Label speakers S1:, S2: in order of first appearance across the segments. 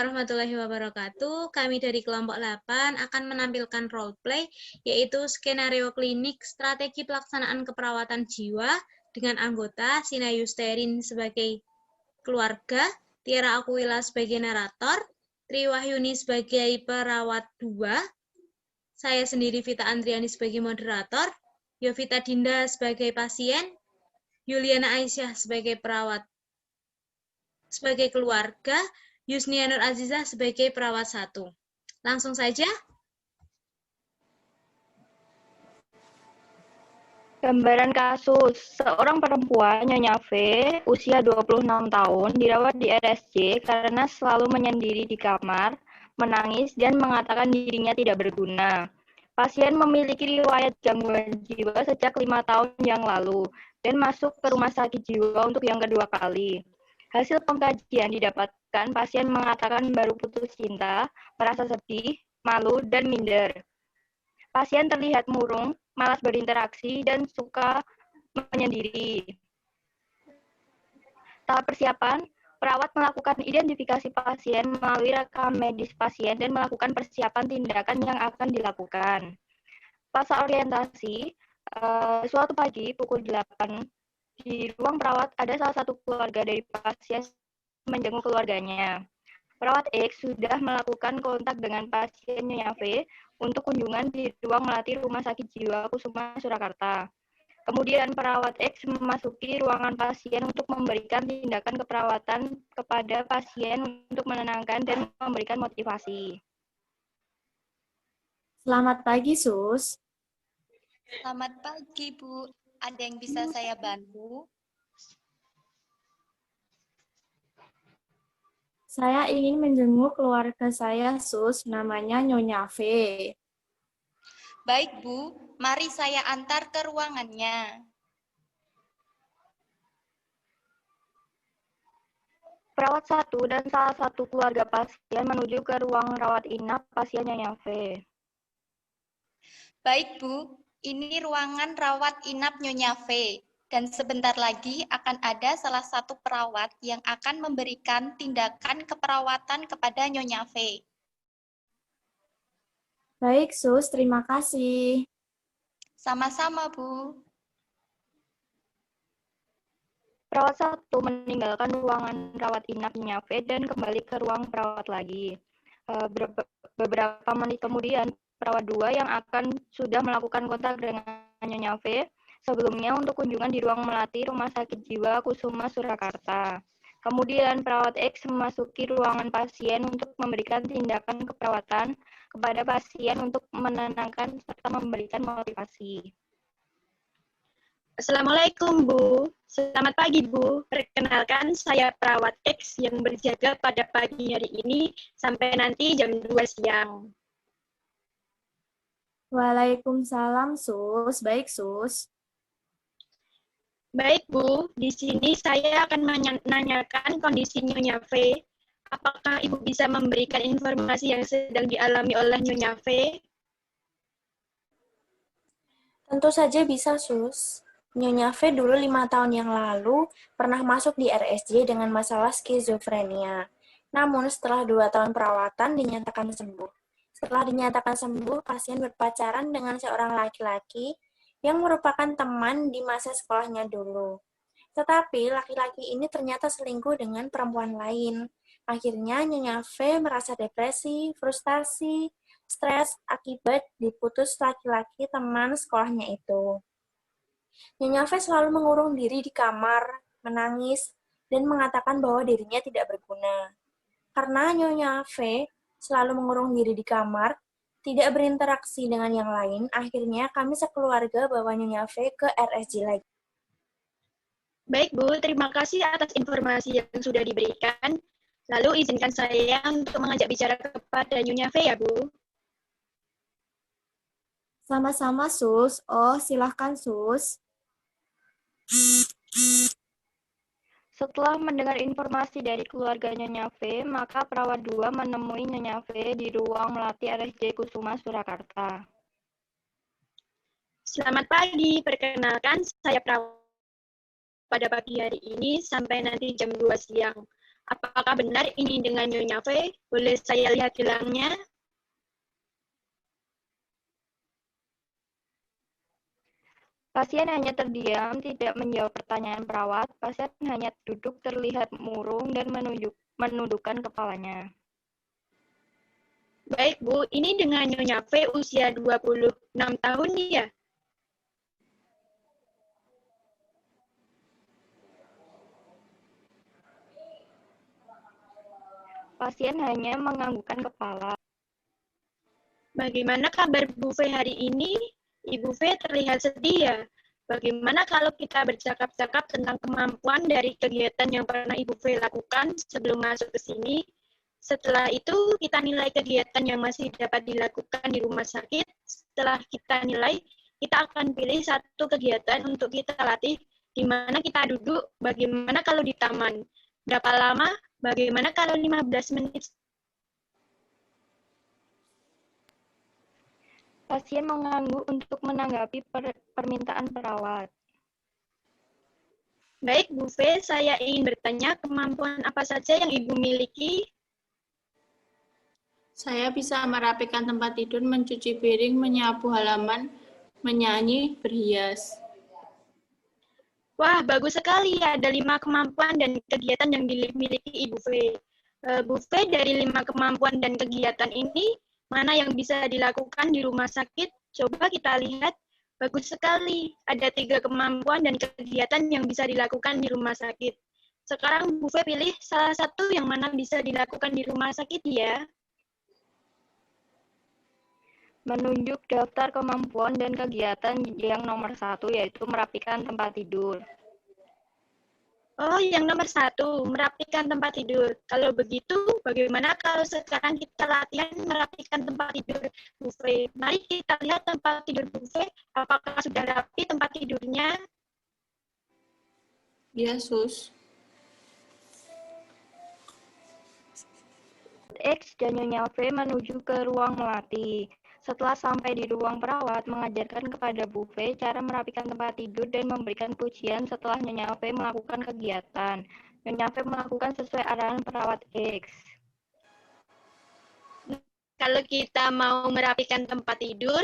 S1: warahmatullahi wabarakatuh. Kami dari kelompok 8 akan menampilkan role play, yaitu skenario klinik strategi pelaksanaan keperawatan jiwa dengan anggota Sina Yusterin sebagai keluarga, Tiara Aquila sebagai narator, Tri Wahyuni sebagai perawat 2, saya sendiri Vita Andriani sebagai moderator, Yovita Dinda sebagai pasien, Yuliana Aisyah sebagai perawat sebagai keluarga, Yusnia Nur Azizah sebagai perawat 1. Langsung saja.
S2: Gambaran kasus, seorang perempuan, Nyonya V, usia 26 tahun, dirawat di RSJ karena selalu menyendiri di kamar, menangis, dan mengatakan dirinya tidak berguna. Pasien memiliki riwayat gangguan jiwa sejak 5 tahun yang lalu, dan masuk ke rumah sakit jiwa untuk yang kedua kali. Hasil pengkajian didapatkan pasien mengatakan baru putus cinta, merasa sedih, malu, dan minder. Pasien terlihat murung, malas berinteraksi, dan suka menyendiri. Tahap persiapan, perawat melakukan identifikasi pasien melalui rekam medis pasien dan melakukan persiapan tindakan yang akan dilakukan. Fase orientasi, suatu pagi pukul 8, di ruang perawat ada salah satu keluarga dari pasien menjenguk keluarganya. Perawat X sudah melakukan kontak dengan pasien Nyonya V untuk kunjungan di ruang melati Rumah Sakit Jiwa Kusuma Surakarta. Kemudian perawat X memasuki ruangan pasien untuk memberikan tindakan keperawatan kepada pasien untuk menenangkan dan memberikan motivasi.
S3: Selamat pagi, Sus.
S4: Selamat pagi, Bu. Ada yang bisa saya bantu?
S3: Saya ingin menjenguk keluarga saya, Sus. Namanya Nyonya V.
S4: Baik, Bu. Mari saya antar ke ruangannya.
S2: Perawat 1 dan salah satu keluarga pasien menuju ke ruang rawat inap pasien Nyonya V.
S4: Baik, Bu. Ini ruangan rawat inap Nyonya V. Dan sebentar lagi akan ada salah satu perawat yang akan memberikan tindakan keperawatan kepada Nyonya V.
S3: Baik, Sus. Terima kasih.
S4: Sama-sama, Bu.
S2: Perawat 1 meninggalkan ruangan rawat inap Nyonya V dan kembali ke ruang perawat lagi. Beberapa menit kemudian, perawat 2 yang akan sudah melakukan kontak dengan Nyonya V sebelumnya untuk kunjungan di ruang melati Rumah Sakit Jiwa Kusuma Surakarta. Kemudian perawat X memasuki ruangan pasien untuk memberikan tindakan keperawatan kepada pasien untuk menenangkan serta memberikan motivasi.
S5: Assalamualaikum, Bu. Selamat pagi, Bu. Perkenalkan, saya perawat X yang berjaga pada pagi hari ini sampai nanti jam 2 siang.
S3: Waalaikumsalam, Sus. Baik, Sus.
S5: Baik, Bu. Di sini saya akan menanyakan kondisi Nyonya V. Apakah Ibu bisa memberikan informasi yang sedang dialami oleh Nyonya V?
S3: Tentu saja bisa, Sus. Nyonya V dulu 5 tahun yang lalu pernah masuk di RSJ dengan masalah skizofrenia. Namun setelah 2 tahun perawatan dinyatakan sembuh. Setelah dinyatakan sembuh, pasien berpacaran dengan seorang laki-laki yang merupakan teman di masa sekolahnya dulu. Tetapi laki-laki ini ternyata selingkuh dengan perempuan lain. Akhirnya Nyonya V merasa depresi, frustasi, stres akibat diputus laki-laki teman sekolahnya itu. Nyonya V selalu mengurung diri di kamar, menangis, dan mengatakan bahwa dirinya tidak berguna. Karena Nyonya V selalu mengurung diri di kamar, tidak berinteraksi dengan yang lain, akhirnya kami sekeluarga bawa Nyonya V ke RSJ lagi.
S5: Baik, Bu. Terima kasih atas informasi yang sudah diberikan. Lalu izinkan saya untuk mengajak bicara kepada Nyonya V ya, Bu.
S3: Sama-sama, Sus. Oh, silahkan, Sus.
S2: Setelah mendengar informasi dari keluarga Nyonya V, maka perawat 2 menemui Nyonya V di ruang melati RSJ Kusuma Surakarta.
S5: Selamat pagi, perkenalkan saya perawat pada pagi hari ini sampai nanti jam 2 siang. Apakah benar ini dengan Nyonya V? Boleh saya lihat gelangnya?
S2: Pasien hanya terdiam, tidak menjawab pertanyaan perawat. Pasien hanya duduk terlihat murung dan menundukkan kepalanya.
S5: Baik, Bu. Ini dengan Nyonya V usia 26 tahun ya?
S2: Pasien hanya menganggukkan kepala.
S5: Bagaimana kabar Bu V hari ini? Ibu V terlihat sedih ya? Bagaimana kalau kita bercakap-cakap tentang kemampuan dari kegiatan yang pernah Ibu V lakukan sebelum masuk ke sini? Setelah itu, kita nilai kegiatan yang masih dapat dilakukan di rumah sakit. Setelah kita nilai, kita akan pilih satu kegiatan untuk kita latih, di mana kita duduk, bagaimana kalau di taman. Berapa lama? Bagaimana kalau 15 menit?
S2: Pasien mengangguk untuk menanggapi permintaan perawat.
S5: Baik, Bu V, saya ingin bertanya kemampuan apa saja yang Ibu miliki?
S6: Saya bisa merapikan tempat tidur, mencuci piring, menyapu halaman, menyanyi, berhias.
S5: Wah, bagus sekali. Ada 5 kemampuan dan kegiatan yang dimiliki Ibu V. Bu V, dari 5 kemampuan dan kegiatan ini, mana yang bisa dilakukan di rumah sakit? Coba kita lihat. Bagus sekali. Ada 3 kemampuan dan kegiatan yang bisa dilakukan di rumah sakit. Sekarang Bu V pilih salah satu yang mana bisa dilakukan di rumah sakit ya.
S2: Menunjuk daftar kemampuan dan kegiatan yang nomor 1, yaitu merapikan tempat tidur.
S5: Oh, yang nomor 1, merapikan tempat tidur. Kalau begitu, bagaimana kalau sekarang kita latihan merapikan tempat tidur Bu V? Mari kita lihat tempat tidur Bu V, apakah sudah rapi tempat tidurnya?
S6: Ya, Sus.
S2: X dan Nyonya V menuju ke ruang melatih. Setelah sampai di ruang perawat, mengajarkan kepada Bu V cara merapikan tempat tidur dan memberikan pujian setelah Nyonya V melakukan kegiatan. Nyonya V melakukan sesuai arahan perawat X.
S5: Kalau kita mau merapikan tempat tidur,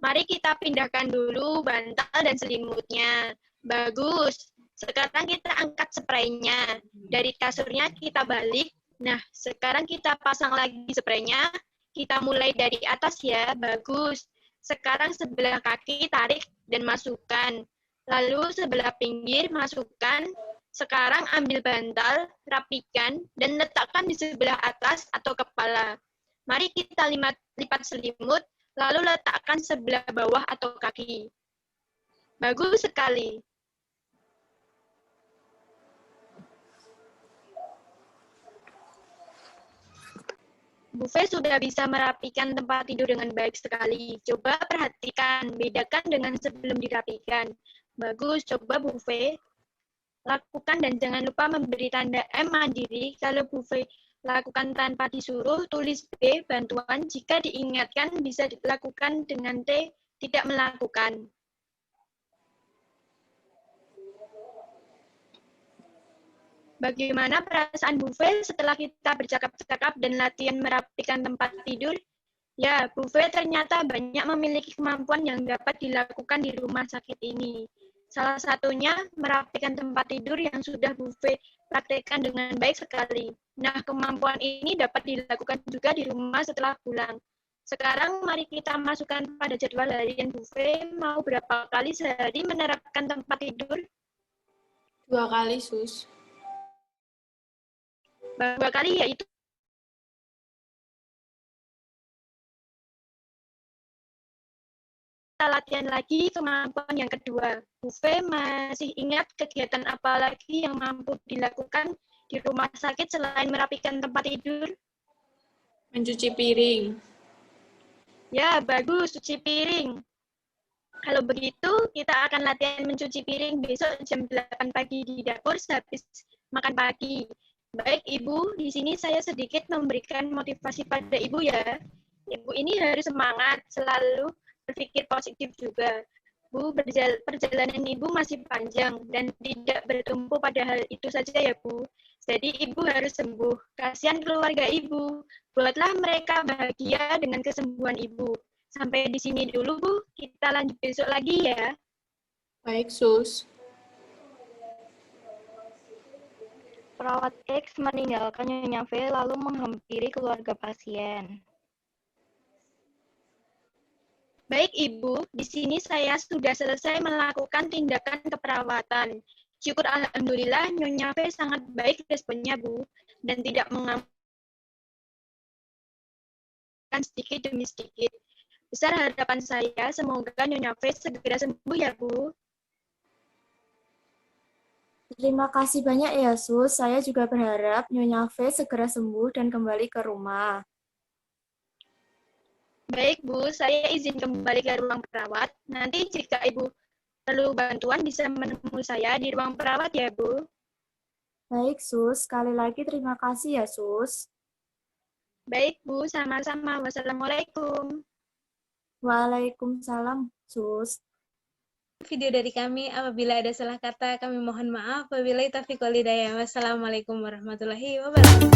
S5: mari kita pindahkan dulu bantal dan selimutnya. Bagus. Sekarang kita angkat spraynya. Dari kasurnya kita balik. Nah, sekarang kita pasang lagi spraynya. Kita mulai dari atas ya, bagus. Sekarang sebelah kaki tarik dan masukkan. Lalu sebelah pinggir masukkan. Sekarang ambil bantal, rapikan, dan letakkan di sebelah atas atau kepala. Mari kita lipat selimut, lalu letakkan sebelah bawah atau kaki. Bagus sekali. Bu V sudah bisa merapikan tempat tidur dengan baik sekali. Coba perhatikan, bedakan dengan sebelum dirapikan. Bagus, coba Bu V lakukan dan jangan lupa memberi tanda M mandiri. Kalau Bu V lakukan tanpa disuruh, tulis B, bantuan. Jika diingatkan, bisa dilakukan dengan T, tidak melakukan. Bagaimana perasaan Bu V setelah kita bercakap-cakap dan latihan merapikan tempat tidur? Ya, Bu V ternyata banyak memiliki kemampuan yang dapat dilakukan di rumah sakit ini. Salah satunya merapikan tempat tidur yang sudah Bu V praktekkan dengan baik sekali. Nah, kemampuan ini dapat dilakukan juga di rumah setelah pulang. Sekarang mari kita masukkan pada jadwal harian Bu V, mau berapa kali sehari menerapkan tempat tidur?
S6: 2 kali, Sus.
S5: 2 kali yaitu kita latihan lagi kemampuan yang kedua. Bu V masih ingat kegiatan apa lagi yang mampu dilakukan di rumah sakit selain merapikan tempat tidur?
S6: Mencuci piring.
S5: Ya, bagus, cuci piring. Kalau begitu, kita akan latihan mencuci piring besok jam 8 pagi di dapur sehabis makan pagi. Baik, Ibu, di sini saya sedikit memberikan motivasi pada Ibu ya. Ibu ini harus semangat, selalu berpikir positif juga. Bu, perjalanan Ibu masih panjang dan tidak bertumpu pada hal itu saja ya, Bu. Jadi ibu harus sembuh. Kasihan keluarga ibu. Buatlah mereka bahagia dengan kesembuhan ibu. Sampai di sini dulu, Bu. Kita lanjut besok lagi ya.
S6: Baik, Sus.
S2: Perawat X meninggalkan Nyonya V lalu menghampiri keluarga pasien.
S5: Baik, Ibu. Di sini saya sudah selesai melakukan tindakan keperawatan. Syukur alhamdulillah Nyonya V sangat baik responnya, Bu, dan tidak mengambil sedikit demi sedikit. Besar harapan saya semoga Nyonya V segera sembuh ya, Bu.
S3: Terima kasih banyak ya, Sus. Saya juga berharap Nyonya V segera sembuh dan kembali ke rumah.
S5: Baik, Bu, saya izin kembali ke ruang perawat. Nanti jika Ibu perlu bantuan bisa menemui saya di ruang perawat ya, Bu.
S3: Baik, Sus. Sekali lagi terima kasih ya, Sus.
S5: Baik, Bu, sama-sama. Wassalamualaikum.
S3: Waalaikumsalam, Sus.
S1: Video dari kami, apabila ada salah kata kami mohon maaf. Wabillahi taufiq wal hidayah. Wassalamualaikum warahmatullahi wabarakatuh.